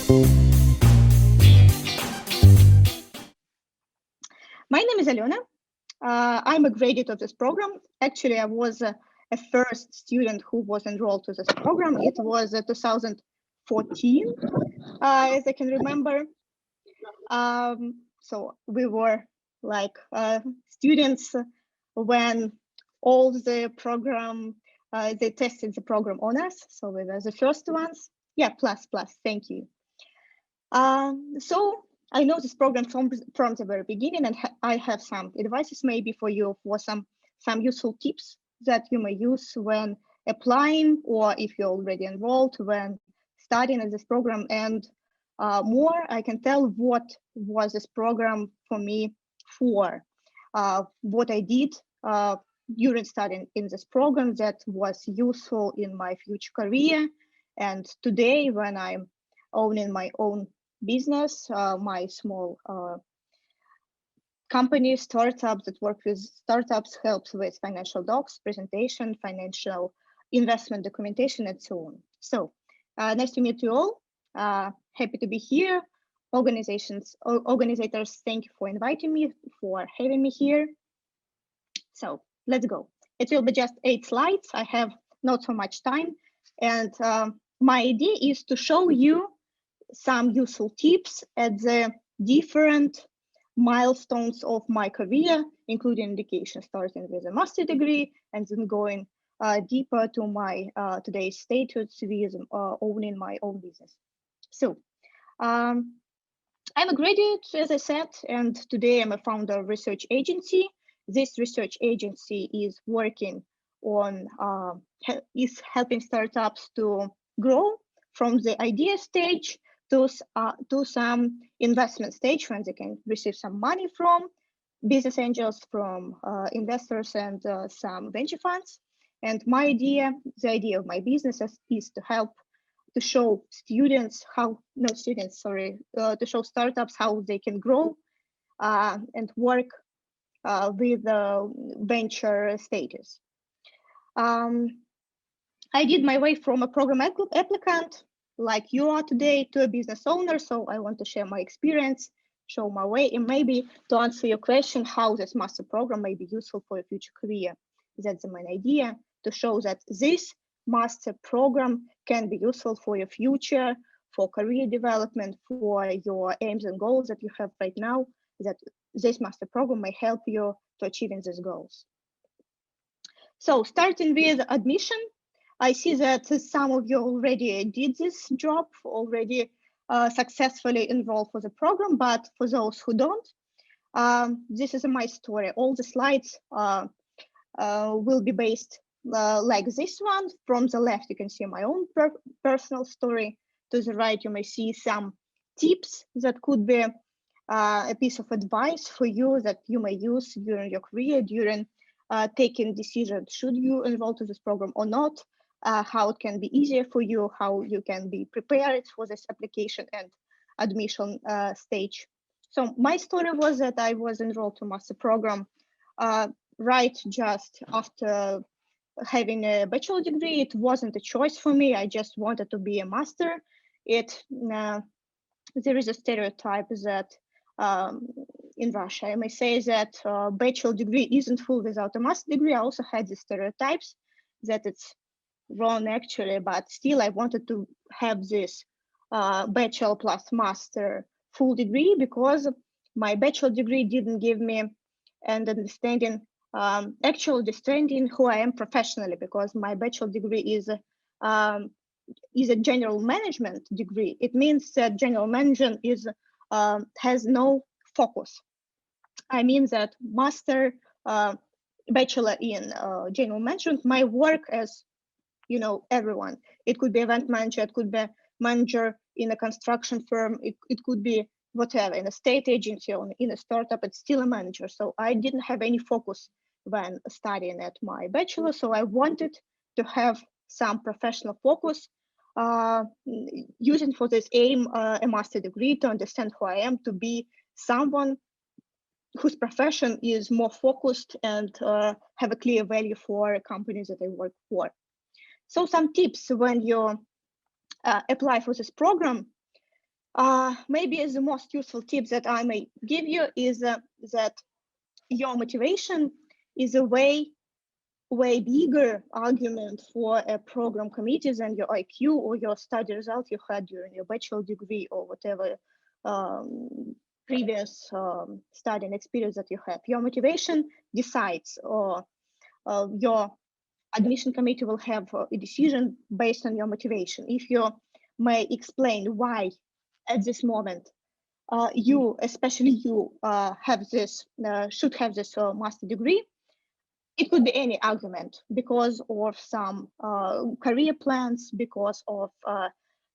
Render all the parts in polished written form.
My name is Alena. I'm a graduate of this program. Actually, I was a first student who was enrolled to this program. It was 2014, as I can remember. So we were like students when all the program, they tested the program on us. So we were the first ones. Yeah, plus, thank you. So I know this program from the very beginning, and I have some advices maybe for you for some useful tips that you may use when applying, or if you're already enrolled when studying in this program. And more, I can tell what was this program for me for, what I did during studying in this program that was useful in my future career. And today, when I'm owning my own business, my small company, startups that work with startups, helps with financial docs, presentation, financial investment documentation, and so on. So nice to meet you all. Happy to be here. Organizers, thank you for inviting me, for having me here. So let's go. It will be just 8 slides. I have not so much time. And my idea is to show you some useful tips at the different milestones of my career, including education, starting with a master degree and then going deeper to my today's status with owning my own business. So I'm a graduate, as I said, and today I'm a founder of research agency. This research agency is working on, is helping startups to grow from the idea stage to some investment stage when they can receive some money from business angels, from investors, and some venture funds. And my idea, the idea of my business is to help to show students how, not students, sorry, to show startups how they can grow and work with venture status. I did my way from a program applicant like you are today to a business owner. So I want to share my experience, show my way, and maybe to answer your question, how this master program may be useful for your future career. That's the main idea, to show that this master program can be useful for your future, for career development, for your aims and goals that you have right now, that this master program may help you to achieving these goals. So starting with admission, I see that some of you already did this job, already successfully enrolled for the program, but for those who don't, this is my story. All the slides will be based like this one. From the left, you can see my own personal story. To the right, you may see some tips that could be a piece of advice for you that you may use during your career, during taking decisions, should you enroll to this program or not, how it can be easier for you, how you can be prepared for this application and admission stage. So my story was that I was enrolled to master program right just after having a bachelor degree. It wasn't a choice for me. I just wanted to be a master. There is a stereotype that in Russia, I may say that bachelor degree isn't full without a master degree. I also had the stereotypes that it's wrong actually, but still I wanted to have this bachelor plus master full degree, because my bachelor degree didn't give me an understanding, actual understanding who I am professionally, because my bachelor degree is a general management degree. It means that general management is has no focus. I mean that master bachelor in general management might work as, you know, everyone. It could be event manager, it could be manager in a construction firm, it could be whatever, in a state agency or in a startup, it's still a manager. So I didn't have any focus when studying at my bachelor. So I wanted to have some professional focus, using for this aim a master degree, to understand who I am, to be someone whose profession is more focused and have a clear value for companies that I work for. So some tips when you apply for this program. Maybe the most useful tip that I may give you is that your motivation is a way bigger argument for a program committee than your IQ or your study result you had during your bachelor degree or whatever previous studying experience that you have. Your motivation decides, or your admission committee will have a decision based on your motivation. If you may explain why at this moment you, especially you, have this should have this master degree. It could be any argument because of some career plans, because of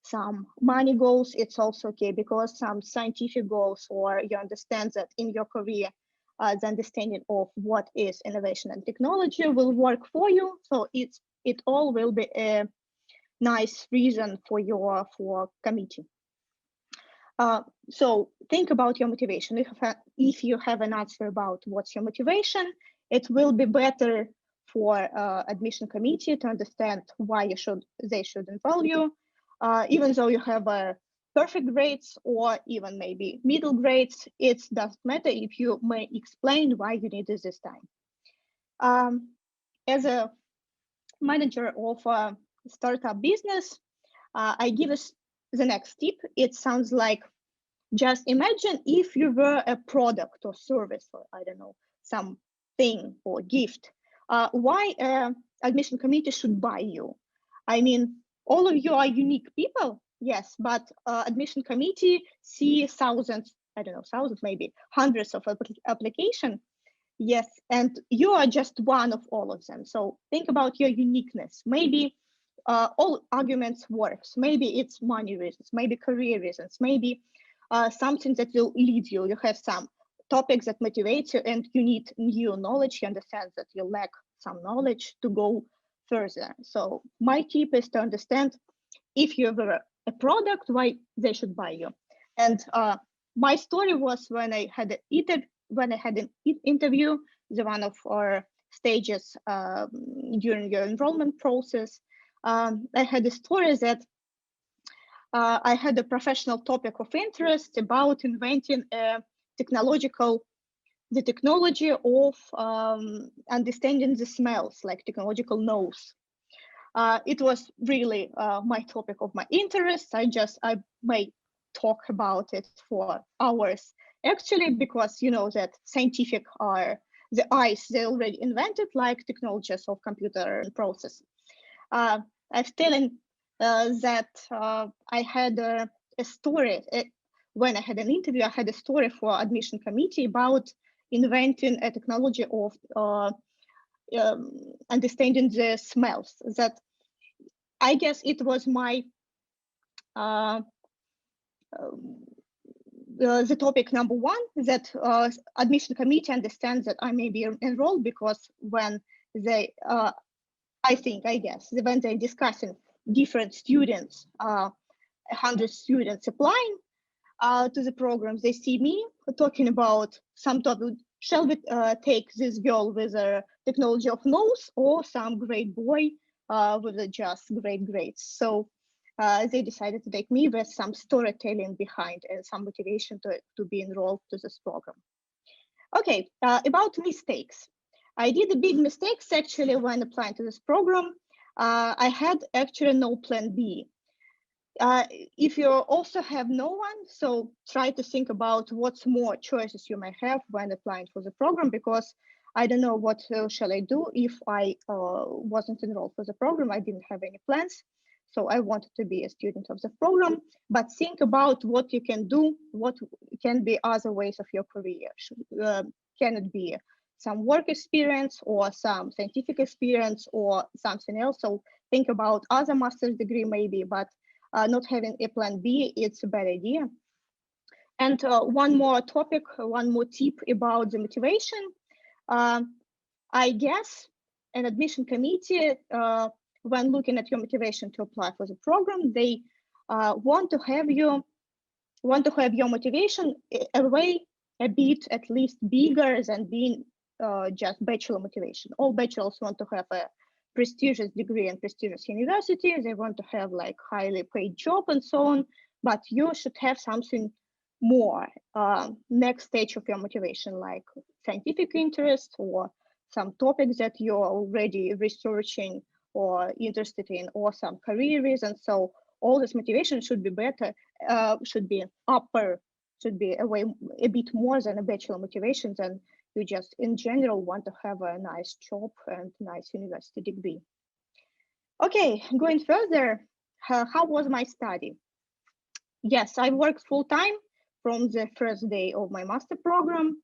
some money goals. It's also okay because some scientific goals, or you understand that in your career, the understanding of what is innovation and technology will work for you. So it all will be a nice reason for committee. So think about your motivation. If you have an answer about what's your motivation, it will be better for admission committee to understand why they should enroll you, even though you have perfect grades or even maybe middle grades. It doesn't matter if you may explain why you need it this time. As a manager of a startup business, I give us the next tip. It sounds like, just imagine if you were a product or service, or I don't know, something or gift. Why admission committee should buy you? I mean, all of you are unique people, yes, but admission committee see thousands, I don't know, thousands, maybe hundreds of applications. Yes, and you are just one of all of them. So think about your uniqueness. Maybe all arguments works. Maybe it's money reasons, maybe career reasons, maybe something that will lead you. You have some topics that motivate you and you need new knowledge. You understand that you lack some knowledge to go further. So my tip is to understand if you were a product, why they should buy you. And my story was when I had an interview, the one of our stages during your enrollment process. I had a story that I had a professional topic of interest about inventing the technology of understanding the smells, like technological nose. It was really my topic of my interest. I may talk about it for hours, actually, because you know that scientific are the eyes they already invented, like technologies of computer process. I've telling that I had a story when I had an interview. I had a story for admission committee about inventing a technology of understanding the smells. That I guess it was my the topic number one, that admission committee understands that I may be enrolled because when they I guess when they're discussing different students, 100 students applying to the programs, they see me talking about some topic. Shall we take this girl with a technology of nose or some great boy with just great grades? So they decided to take me with some storytelling behind and some motivation to be enrolled to this program. Okay, about mistakes. I did a big mistakes actually when applying to this program. I had actually no plan B. If you also have no one, so try to think about what's more choices you may have when applying for the program, because I don't know what shall I do if I wasn't enrolled for the program. I didn't have any plans, so I wanted to be a student of the program. But think about what you can do, what can be other ways of your career. Can it be some work experience or some scientific experience or something else? So think about other master's degree maybe, but not having a plan B, it's a bad idea. And one more topic, one more tip about the motivation. I guess an admission committee, when looking at your motivation to apply for the program, they want to have your motivation a bit at least bigger than being just bachelor motivation. All bachelors want to have a prestigious degree and prestigious university. They want to have like highly paid job and so on. but you should have something more, next stage of your motivation, like scientific interest or some topics that you're already researching or interested in, or some career reasons. So all this motivation should be better, should be upper, should be a bit more than a bachelor motivation, than you just in general want to have a nice job and nice university degree. Okay, going further, how was my study? Yes, I worked full time from the first day of my master program.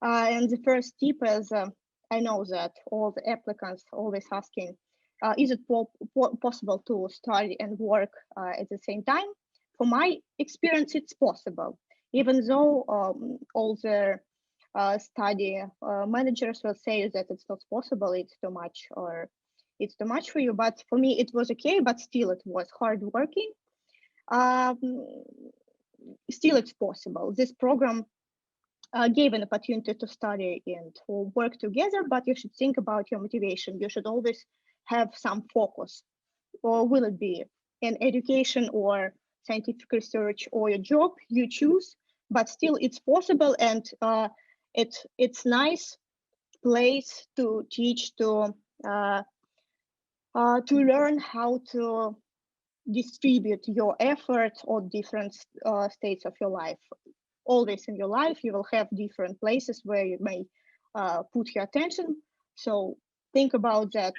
And the first tip is, I know that all the applicants always asking, is it possible to study and work at the same time? For my experience, it's possible, even though all the study managers will say that it's not possible, it's too much, or it's too much for you. But for me, it was okay, but still it was hard working. Still it's possible. This program gave an opportunity to study and to work together, but you should think about your motivation. You should always have some focus, or will it be in education or scientific research or your job you choose, but still it's possible, and it's nice place to teach, to learn how to distribute your effort on different states of your life. Always in your life, you will have different places where you may put your attention. So think about that.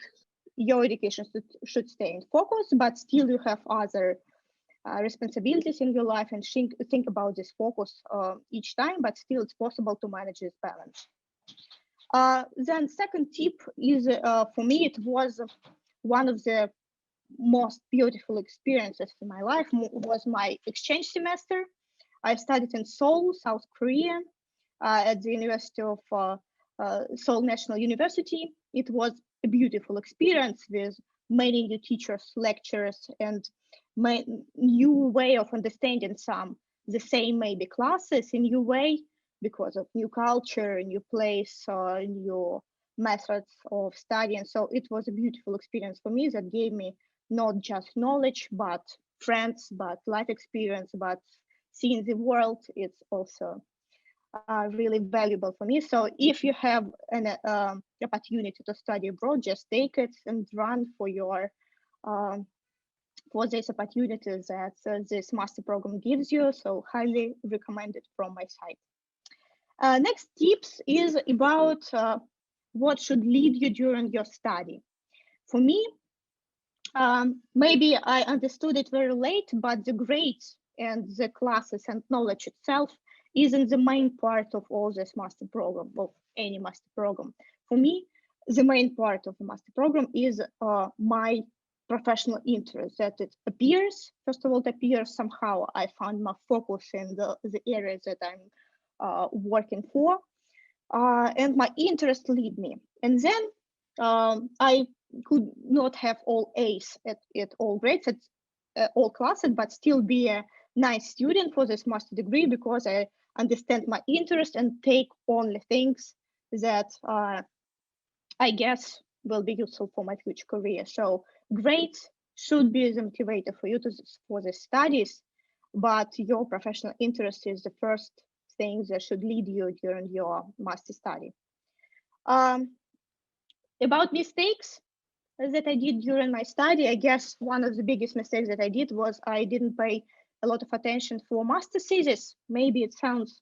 Your education should stay in focus, but still you have other responsibilities in your life, and think about this focus each time, but still it's possible to manage this balance. Then second tip is, for me, it was one of the most beautiful experiences in my life, was my exchange semester. I studied in Seoul, South Korea, at the University of Seoul National University. It was a beautiful experience with many new teachers, lecturers, and new way of understanding the same maybe classes in new way, because of new culture, new place, new methods of studying. So it was a beautiful experience for me that gave me not just knowledge, but friends, but life experience, but seeing the world. It's also really valuable for me. So if you have an opportunity to study abroad, just take it and run for your for this opportunity that this master program gives you. So highly recommended from my side. Next tips is about what should lead you during your study. For me, maybe I understood it very late, but the grades and the classes and knowledge itself isn't the main part of all this master program, of any master program. For me, the main part of the master program is my professional interest, that it appears, first of all, it appears somehow I found my focus in the areas that I'm working for, and my interest lead me. And then I could not have all A's at all grades, at all classes, but still be a nice student for this master degree, because I understand my interest and take only things that I guess will be useful for my future career. So grades should be the motivator for you for the studies, but your professional interest is the first thing that should lead you during your master study. About mistakes that I did during my study, I guess one of the biggest mistakes that I did was I didn't pay a lot of attention for master thesis. Maybe it sounds,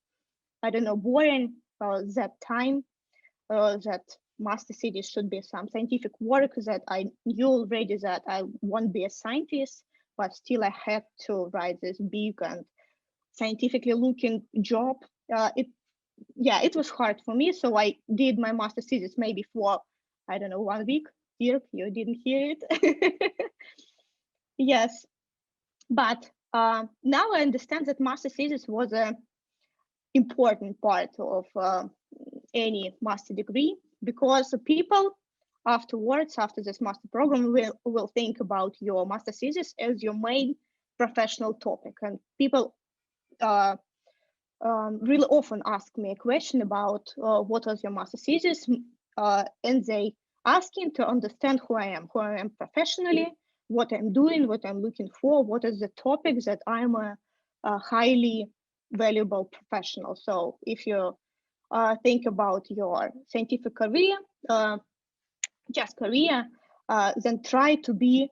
I don't know, boring that time, that master thesis should be some scientific work, that I knew already that I won't be a scientist, but still I had to write this big and scientifically looking job. It was hard for me. So I did my master thesis maybe for, I don't know, 1 week. Dirk, you didn't hear it. Yes, but now I understand that master thesis was an important part of any master degree, because people afterwards, after this master program, will think about your master thesis as your main professional topic. And people really often ask me a question about what was your master thesis, and they asking to understand who I am professionally, what I'm doing, what I'm looking for, what is the topic that I'm highly valuable professional. So if you think about your scientific career, just career, then try to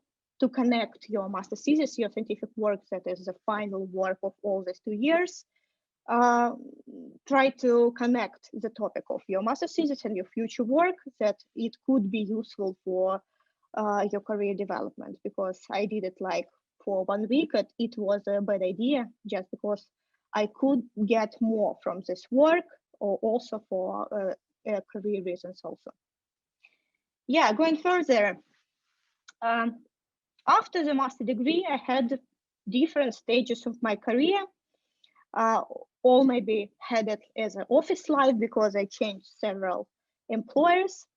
connect your master thesis, your scientific work, that is the final work of all these 2 years. Try to connect the topic of your master thesis and your future work, that it could be useful for your career development, because I did it like for 1 week, and it was a bad idea, just because I could get more from this work, or also for career reasons also. Yeah, going further, after the master degree, I had different stages of my career. All maybe had it as an office life, because I changed several employers.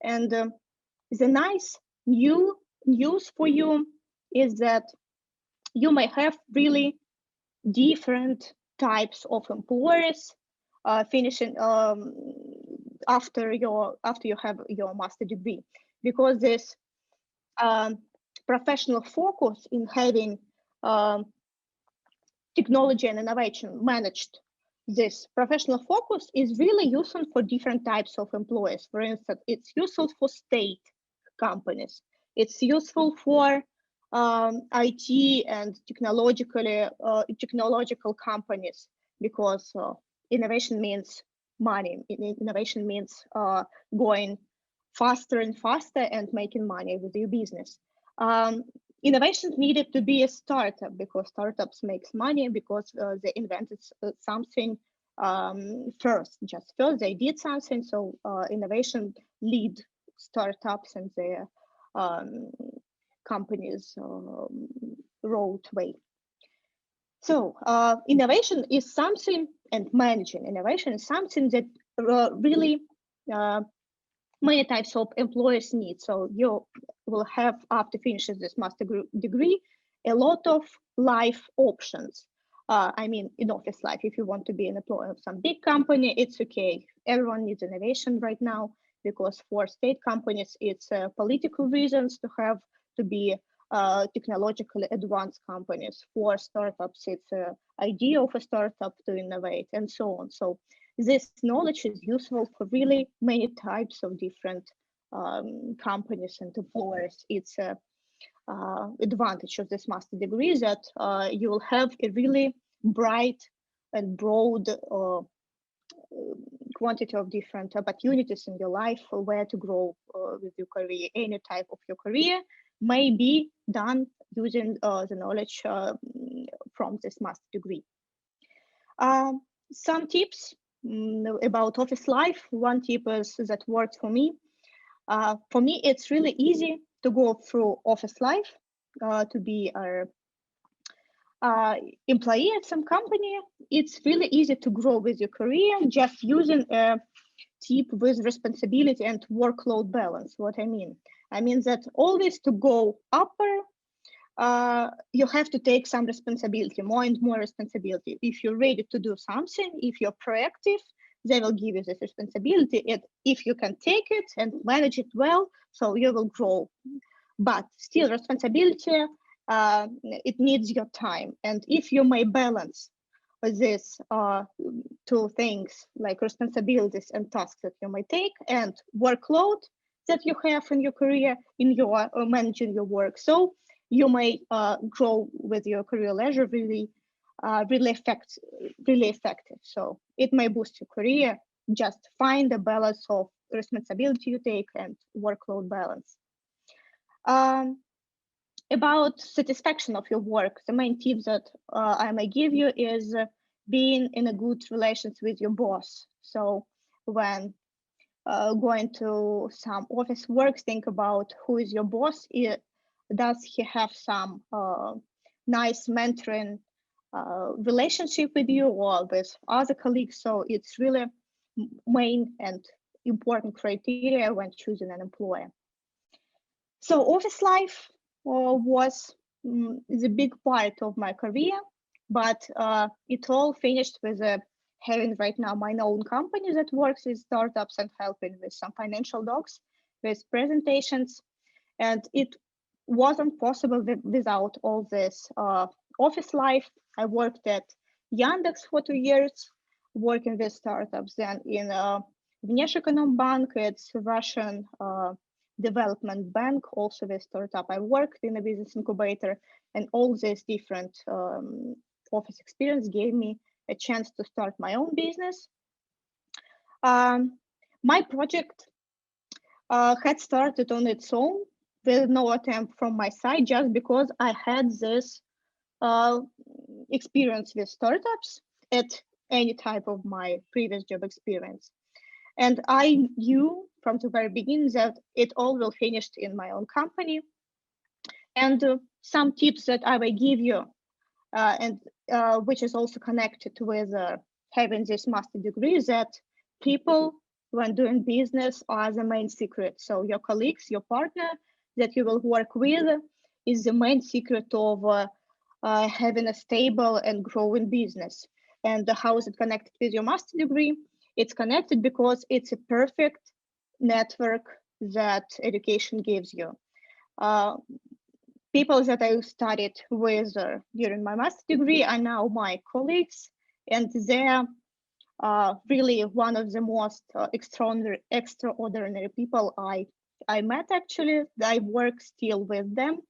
And the nice news for you is that you may have really different types of employers finishing after you have your master degree, because this professional focus in having technology and innovation managed. This professional focus is really useful for different types of employees. For instance, it's useful for state companies. It's useful for IT and technological companies, because innovation means money. Innovation means going faster and faster and making money with your business. Innovation needed to be a startup, because startups makes money, because they invented something first. They did something. So innovation lead startups and their companies road way. So innovation is something, and managing innovation is something that really many types of employers need. So you will have, after finishing this master degree, a lot of life options. I mean, in office life, if you want to be an employee of some big company, it's okay. Everyone needs innovation right now, because for state companies, it's political reasons to be technologically advanced companies. For startups, it's an idea of a startup to innovate, and so on. So this knowledge is useful for really many types of different companies and employers. It's a advantage of this master degree, that you will have a really bright and broad quantity of different opportunities in your life for where to grow with your career. Any type of your career may be done using the knowledge from this master degree. Some tips about office life. One tip is that worked for me. For me, it's really easy to go through office life, to be an employee at some company. It's really easy to grow with your career, just using a tip with responsibility and workload balance. What I mean that always to go upper, you have to take some responsibility, more and more responsibility. If you're ready to do something, if you're proactive, they will give you this responsibility. And if you can take it and manage it well, so you will grow. But still, responsibility, it needs your time. And if you may balance this two things, like responsibilities and tasks that you may take, and workload that you have in your career, in your managing your work, so you may grow with your career leisure really effective. So it may boost your career. Just find a balance of responsibility you take and workload balance. About satisfaction of your work, the main tip that I may give you is being in a good relations with your boss. So when going to some office work, think about who is your boss. Does he have some nice mentoring relationship with you or with other colleagues? So it's really main and important criteria when choosing an employer. So office life was the big part of my career, but it all finished with having right now my own company that works with startups and helping with some financial docs, with presentations. And it wasn't possible without all this office life. I worked at Yandex for 2 years, working with startups. Then in Внешэкономбанк, it's a Russian development bank, also with startup. I worked in a business incubator, and all this different office experience gave me a chance to start my own business. My project had started on its own with no attempt from my side, just because I had this experience with startups at any type of my previous job experience. And I knew from the very beginning that it all will finish in my own company. And some tips that I will give you, and which is also connected with having this master degree, is that people, when doing business, are the main secret. So your colleagues, your partner that you will work with is the main secret of having a stable and growing business. And how is it connected with your master degree? It's connected because it's a perfect network that education gives you. People that I studied with during my master degree are now my colleagues, and they're really one of the most extraordinary people I met, actually. I work still with them.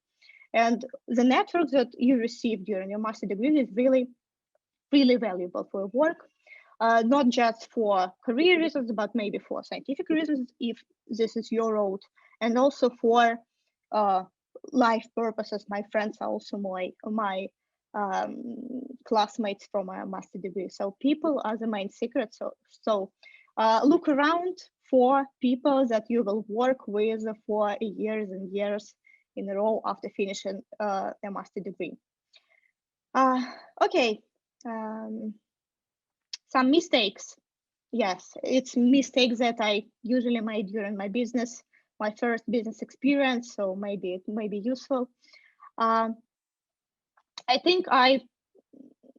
And the network that you receive during your master degree is really, really valuable for work, not just for career reasons, but maybe for scientific reasons, if this is your road, and also for life purposes. My friends are also my classmates from my master degree. So people are the main secret. So look around for people that you will work with for years and years in a row after finishing a master degree. Okay, some mistakes. Yes, it's mistakes that I usually made during my first business experience, so maybe it may be useful. I think I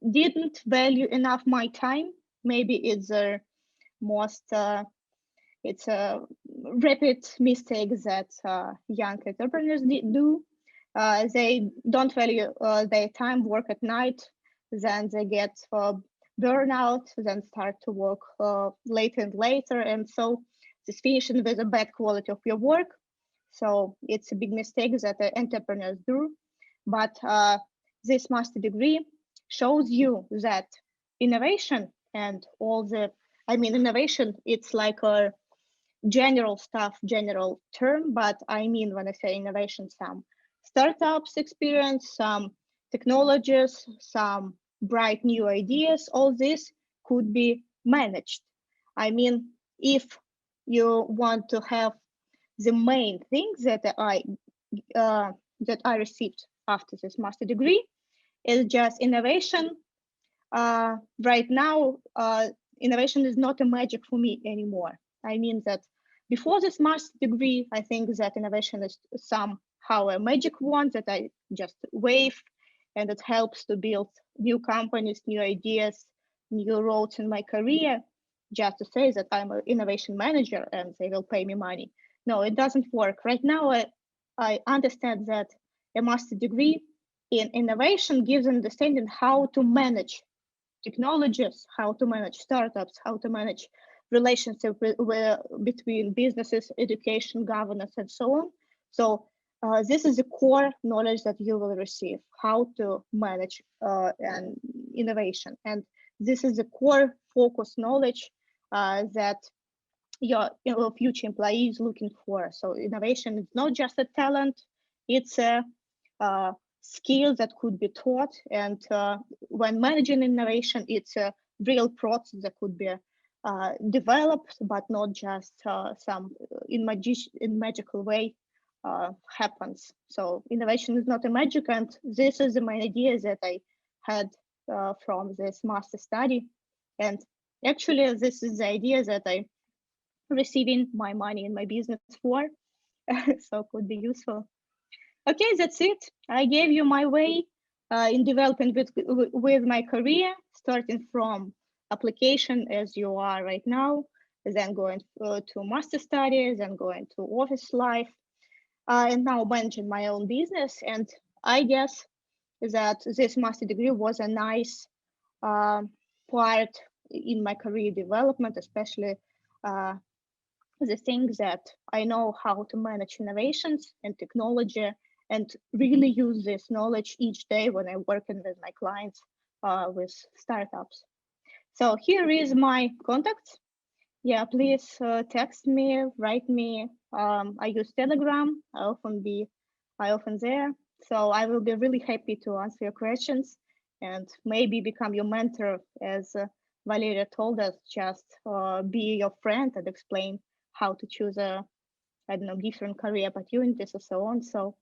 didn't value enough my time. Maybe it's a repeat mistake that young entrepreneurs do. They don't value their time, work at night, then they get burnout, then start to work later and later, and so this finishing with a bad quality of your work. So it's a big mistake that entrepreneurs do. But this master degree shows you that innovation and innovation, it's like a general stuff, general term, but I mean, when I say innovation, some startups experience, some technologies, some bright new ideas, all this could be managed. I mean, if you want to have the main things that I received after this master degree is just innovation. Right now, innovation is not a magic for me anymore. I mean that before this master degree, I think that innovation is somehow a magic wand that I just wave, and it helps to build new companies, new ideas, new roads in my career, just to say that I'm an innovation manager and they will pay me money. No, it doesn't work. Right now, I understand that a master degree in innovation gives an understanding how to manage technologies, how to manage startups, how to manage relationship between businesses, education, governance, and so on. So this is the core knowledge that you will receive, how to manage an innovation. And this is the core focus knowledge that your future employee is looking for. So innovation is not just a talent, it's a skill that could be taught. And when managing innovation, it's a real process that could be developed, but not just some in magical way happens. So innovation is not a magic, and this is the main idea that I had from this master study. And actually, this is the idea that I receiving my money in my business for, so it could be useful. Okay, that's it. I gave you my way in developing with my career, starting from application as you are right now, then going to master studies, then going to office life, and now managing my own business. And I guess that this master degree was a nice part in my career development, especially the thing that I know how to manage innovations and technology and really use this knowledge each day when I'm working with my clients with startups. So here is my contacts. Yeah, please text me, write me. I use Telegram. I often there. So I will be really happy to answer your questions and maybe become your mentor, as Valeria told us. Just be your friend and explain how to choose different career opportunities and so on. So